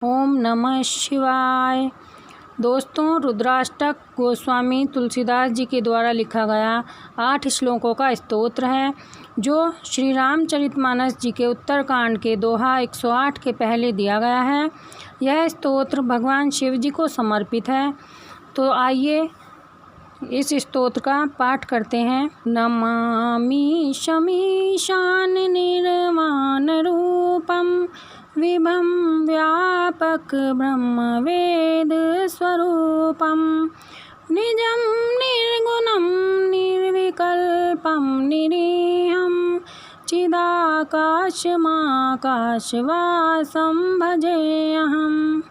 ओम नमः शिवाय। दोस्तों, रुद्राष्टक गोस्वामी तुलसीदास जी के द्वारा लिखा गया 8 श्लोकों का स्तोत्र है, जो श्री रामचरितमानस जी के उत्तरकांड के दोहा 108 के पहले दिया गया है। यह स्तोत्र भगवान शिव जी को समर्पित है। तो आइए इस स्तोत्र का पाठ करते हैं। नमामि शमीशान निर्वाण रूपम विभम व्यापक ब्रह्म वेद स्वरूपम निजम निर्गुणम निर्विकल्पम निरीहम चिदाकाशमाकाशवासम भजेऽहम्।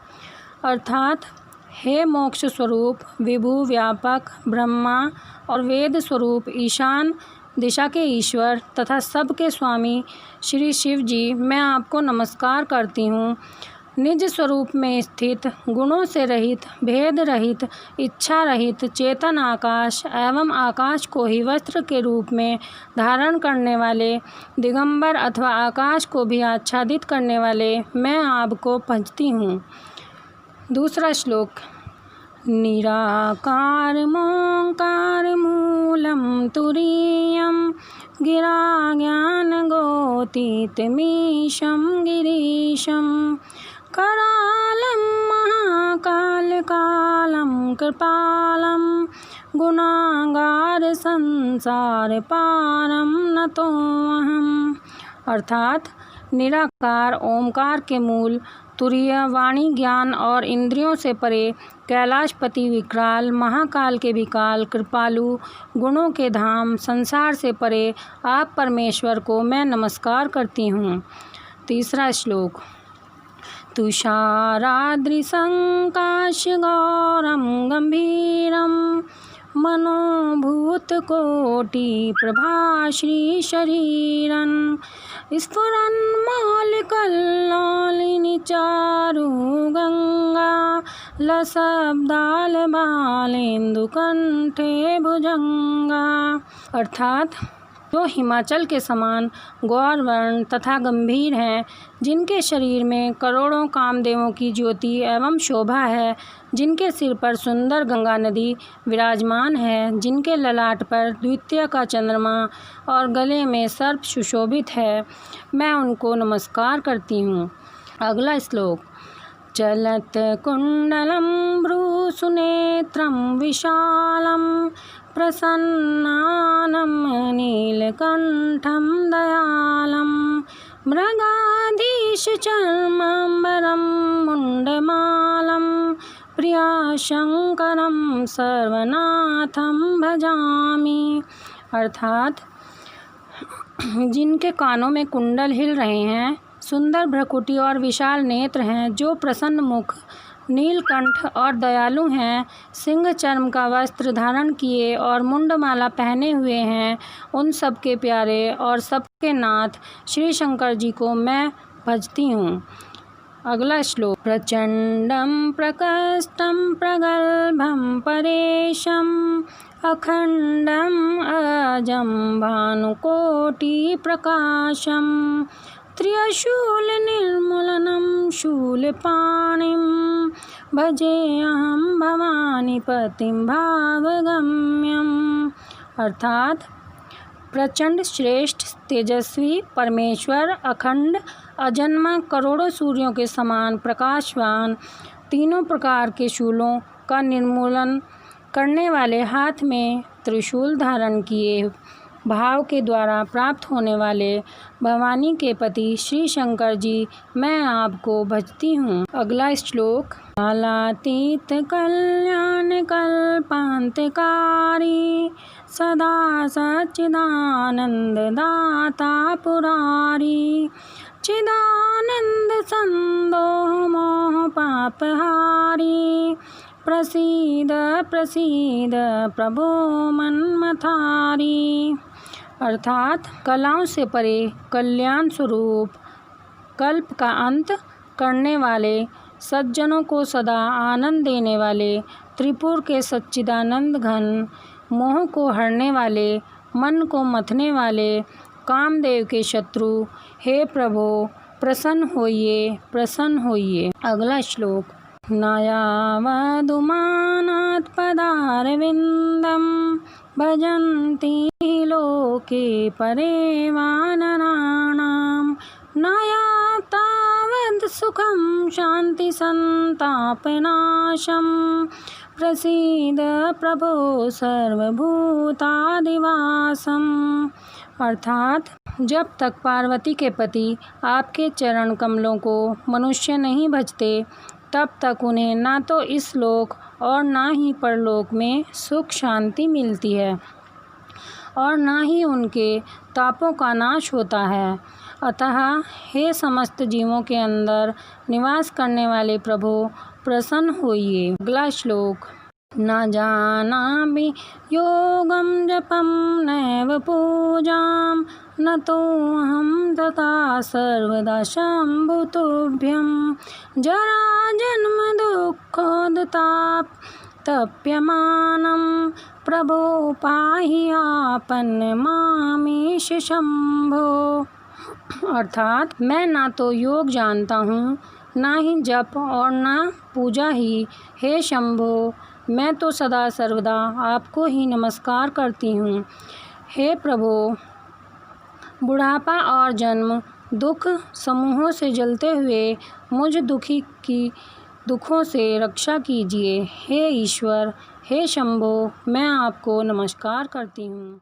अर्थात, हे मोक्ष स्वरूप, विभु व्यापक, ब्रह्मा और वेद स्वरूप, ईशान दिशा के ईश्वर तथा सबके स्वामी श्री शिव जी, मैं आपको नमस्कार करती हूँ। निज स्वरूप में स्थित, गुणों से रहित, भेद रहित, इच्छा रहित, चेतन आकाश एवं आकाश को ही वस्त्र के रूप में धारण करने वाले, दिगंबर अथवा आकाश को भी आच्छादित करने वाले मैं आपको भजती हूँ। दूसरा श्लोक। निराकार मोंकार मूलम तुरीयम गिरा ज्ञान गोतीतमीशं गिरीशं करालं महाकाल कालं कृपालं गुणागार संसार पारम नतोऽहम्। अर्थात, निराकार ओमकार के मूल, तुरीय वाणी ज्ञान और इंद्रियों से परे, कैलाशपति विकराल, महाकाल के विकाल, कृपालु, गुणों के धाम, संसार से परे आप परमेश्वर को मैं नमस्कार करती हूँ। तीसरा श्लोक। तुषाराद्रिसंकाशगौरम गंभीरम मनोभूतकोटि प्रभाश्री शरीरन स्फुरन्मौलिकल्लोलिनी चारु गंगा लसब्दालबालेन्दुकंठे भुजंगा। अर्थात, जो हिमाचल के समान गौरवर्ण तथा गंभीर हैं, जिनके शरीर में करोड़ों कामदेवों की ज्योति एवं शोभा है, जिनके सिर पर सुंदर गंगा नदी विराजमान है, जिनके ललाट पर द्वितीय का चंद्रमा और गले में सर्प सुशोभित है, मैं उनको नमस्कार करती हूँ। अगला श्लोक। चलत कुंडलम भ्रूसुनेत्रम विशालम प्रसन्नानं नीलकंठं दयालं मृगाधीश चर्मांबरं मुंडमालं प्रियशंकरं सर्वनाथं भजामि। अर्थात, जिनके कानों में कुंडल हिल रहे हैं, सुंदर भ्रकुटी और विशाल नेत्र हैं, जो प्रसन्न मुख, नीलकंठ और दयालु हैं, सिंह चर्म का वस्त्र धारण किए और मुंडमाला पहने हुए हैं, उन सबके प्यारे और सबके नाथ श्री शंकर जी को मैं भजती हूँ। अगला श्लोक। प्रचंडम प्रकष्टम प्रगल्भम परेशम अखंडम अजम भानुकोटि प्रकाशम त्रिशूल निर्मूलनम शूलपाणिं भजेऽहं भवानीपतिं भावगम्यम्। अर्थात, प्रचंड, श्रेष्ठ, तेजस्वी, परमेश्वर, अखंड, अजन्मा, करोड़ों सूर्यों के समान प्रकाशवान, तीनों प्रकार के शूलों का निर्मूलन करने वाले, हाथ में त्रिशूल धारण किए, भाव के द्वारा प्राप्त होने वाले भवानी के पति श्री शंकर जी, मैं आपको भजती हूँ। अगला श्लोक। कालातीत कल्याण कल्पांतकारी सदा सच्चिदानंद दाता पुरारी चिदानंद संदोह मोह पापहारी प्रसीद प्रसीद प्रभो मन्मथारी। अर्थात, कलाओं से परे, कल्याण स्वरूप, कल्प का अंत करने वाले, सज्जनों को सदा आनंद देने वाले, त्रिपुर के सच्चिदानंद घन, मोह को हरने वाले, मन को मथने वाले, कामदेव के शत्रु, हे प्रभो प्रसन्न होइए, प्रसन्न होइए। अगला श्लोक। नायावदुमानात् पदारविन्दं भजन्ति लोके परे वानराणां नायातावद् सुखं शान्तिसन्तापनाशं प्रसीद प्रभो सर्वभूतादिवासम्। अर्थात जब तक पार्वती के पति आपके चरण कमलों को मनुष्य नहीं भजते तब तक उन्हें ना तो इस लोक और ना ही परलोक में सुख शांति मिलती है और ना ही उनके तापों का नाश होता है। अतः हे समस्त जीवों के अंदर निवास करने वाले प्रभु प्रसन्न होइए। अगला श्लोक। न जानामि योगं जपं नैव पूजां न तोऽहं तथा सर्वदा शम्भुतुभ्यं जरा जन्म दुःखोदताप्यमानं प्रभो पाहि आपन्नमामीश शंभो। अर्थात मैं ना तो योग जानता हूँ ना ही जप और ना पूजा ही। हे शंभो, मैं तो सदा सर्वदा आपको ही नमस्कार करती हूँ। हे प्रभु, बुढ़ापा और जन्म दुख समूहों से जलते हुए मुझ दुखी की दुखों से रक्षा कीजिए। हे ईश्वर, हे शंभो, मैं आपको नमस्कार करती हूँ।